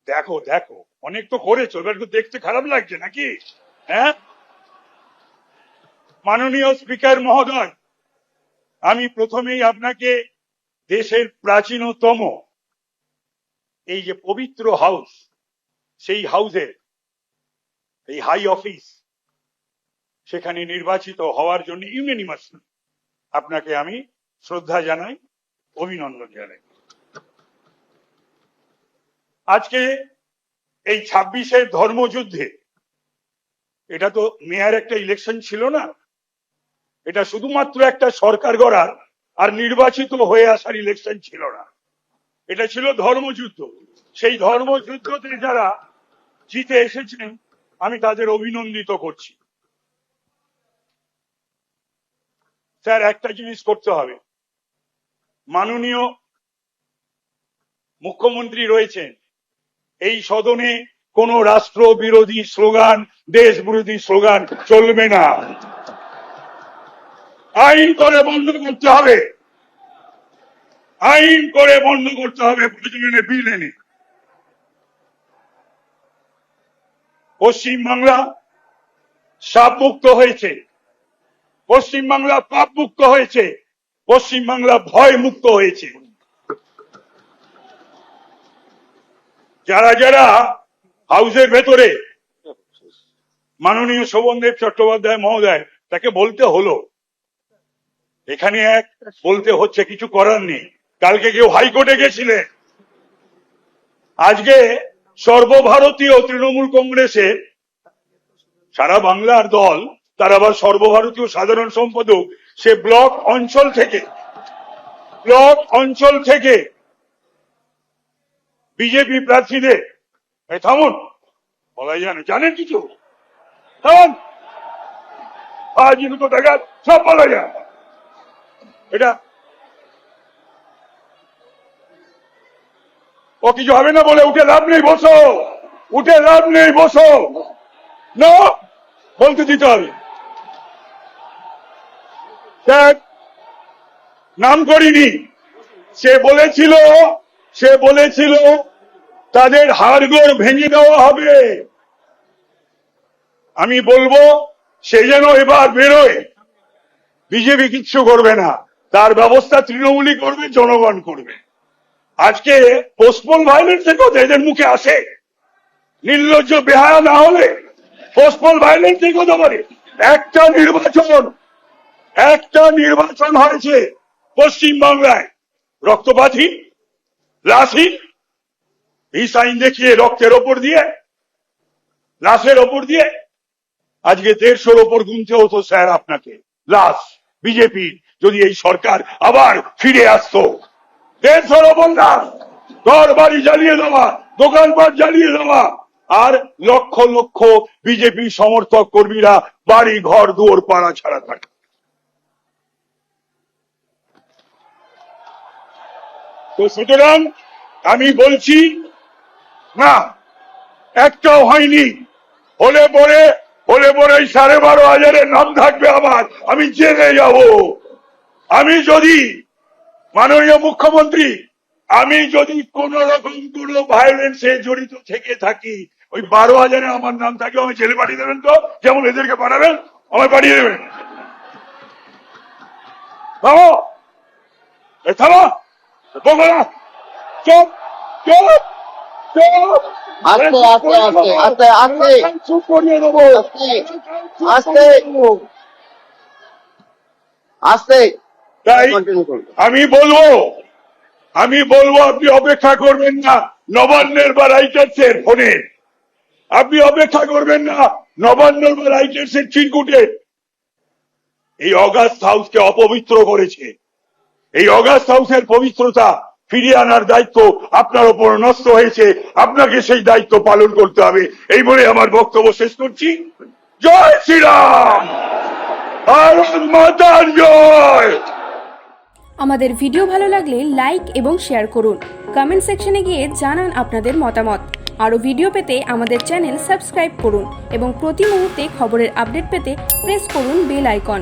দেখো দেখো, অনেক তো করেছো, এবার তো দেখতে খারাপ লাগছে নাকি? হ্যাঁ, মাননীয় স্পিকার মহোদয়, আমি প্রথমেই আপনাকে দেশের প্রাচীনতম এই যে পবিত্র হাউস, সেই হাউসের এই হাই অফিস, সেখানে নির্বাচিত হওয়ার জন্য ইউনানিমাসলি আপনাকে আমি শ্রদ্ধা জানাই, অভিনন্দন জানাই। আজকে এই 26-এর ধর্মযুদ্ধে, এটা তো মেয়ার একটা ইলেকশন ছিল না, এটা শুধুমাত্র একটা সরকার গড়ার আর নির্বাচিত হয়ে আসার ইলেকশন ছিল না, এটা ছিল ধর্মযুদ্ধ। সেই ধর্মযুদ্ধতে যারা জিতে এসেছেন আমি তাদের অভিনন্দিত করছি। স্যার, একটা জিনিস করতে হবে, মাননীয় মুখ্যমন্ত্রী রয়েছেন, এই সদনে কোন রাষ্ট্র বিরোধী স্লোগান, দেশ বিরোধী স্লোগান চলবে না, আইন করে বন্ধ করতে হবে, আইন করে বন্ধ করতে হবে, প্রয়োজনে বিল এনে। পশ্চিমবাংলা সাপ মুক্ত হয়েছে, পশ্চিমবাংলা পাপ মুক্ত হয়েছে, পশ্চিমবাংলা ভয় মুক্ত হয়েছে। যারা যারা হাউসের ভেতরে, মাননীয় শোভনদেব চট্টোপাধ্যায় মহোদয়, তাকে বলতে হলো, এখানে এক বলতে হচ্ছে, কিছু করার নেই। কালকে কেউ হাইকোর্টে গেছিলেন, আজকে সর্বভারতীয় তৃণমূল কংগ্রেসের সারা বাংলার দল, তার আবার সর্বভারতীয় সাধারণ সম্পাদক, সে ব্লক অঞ্চল থেকে বিজেপি প্রার্থীদের, থামুন, বলাই জানেন কিছু, থামুন, আজ দুটো টাকা সব বলা যায়, এটা ও কিছু হবে না বলে উঠে লাভ নেই, বসো, উঠে লাভ নেই, বসো না, বলতে দিতে হবে। নাম করিনি, সে বলেছিল তাদের হাড়গোড় ভেঙে দেওয়া হবে। আমি বলবো সে যেন এবার বেরোয়, বিজেপি কিচ্ছু করবে না, তার ব্যবস্থা তৃণমূলই করবে, জনগণ করবে। আজকে পোস্টপোন ভায়োলেন্সের কথা এদের মুখে আসে, নির্লজ্জ বেহায়া না হলে পোস্টপোন ভায়োলেন্সের কথা বলে। একটা নির্বাচন হয়েছে পশ্চিমবাংলায়, রক্তপাতহীন, লাশহীন, এই সাইন দেখিয়ে রক্তের ওপর দিয়ে, লাশের ওপর দিয়ে আজকে 150-র ওপর গুনতে হতো স্যার আপনাকে লাশ। বিজেপি যদি এই সরকার আবার ফিরে আসতো, 150-র ওপর লাশ, ঘর বাড়ি জ্বালিয়ে দেওয়া, দোকানপাট জ্বালিয়ে দেওয়া, আর লক্ষ লক্ষ বিজেপি সমর্থক কর্মীরা বাড়ি ঘর দুয়ার পাড়া ছাড়া থাকে। তো সুতরাং আমি বলছি না, একটাও হয়নি, হলে পরে 12,500-এর নাম থাকবে, আবার আমি জেলে যাব। আমি যদি, মাননীয় মুখ্যমন্ত্রী, আমি যদি কোন রকম কোন ভায়োলেন্সে জড়িত থেকে থাকি, ওই 12,000-এ আমার নাম থাকে, আমি জেলে পাঠিয়ে দেবেন তো, যেমন এদেরকে পাঠাবেন, আমায় পাঠিয়ে দেবেন। থামো, থামো, বলবো না, চুপ চুপ চুপ, চুপ করিয়ে দেবো, তাই আমি বলবো আপনি অপেক্ষা করবেন না নবান্নের বা রাইটার্সের ফোনে, আপনি অপেক্ষা করবেন না নবান্নের বা রাইটার্সের চিরকুটে। এই অগাস্ট হাউসকে অপবিত্র করেছে, এই অগাস্ট হাউসের পবিত্রতা ফিরিয়ে আনার দায়িত্ব আপনার উপর নষ্ট হয়েছে, আপনাকে সেই দায়িত্ব পালন করতে হবে। এই বলে আমার বক্তব্য শেষ করছি। জয় শ্রীরাম, ভারত মাতার জয়। আমাদের ভিডিও ভালো লাগলে লাইক এবং শেয়ার করুন, কমেন্ট সেকশনে গিয়ে জানান আপনাদের মতামত। আরও ভিডিও পেতে আমাদের চ্যানেল সাবস্ক্রাইব করুন এবং প্রতি মুহূর্তে খবরের আপডেট পেতে প্রেস করুন বেল আইকন।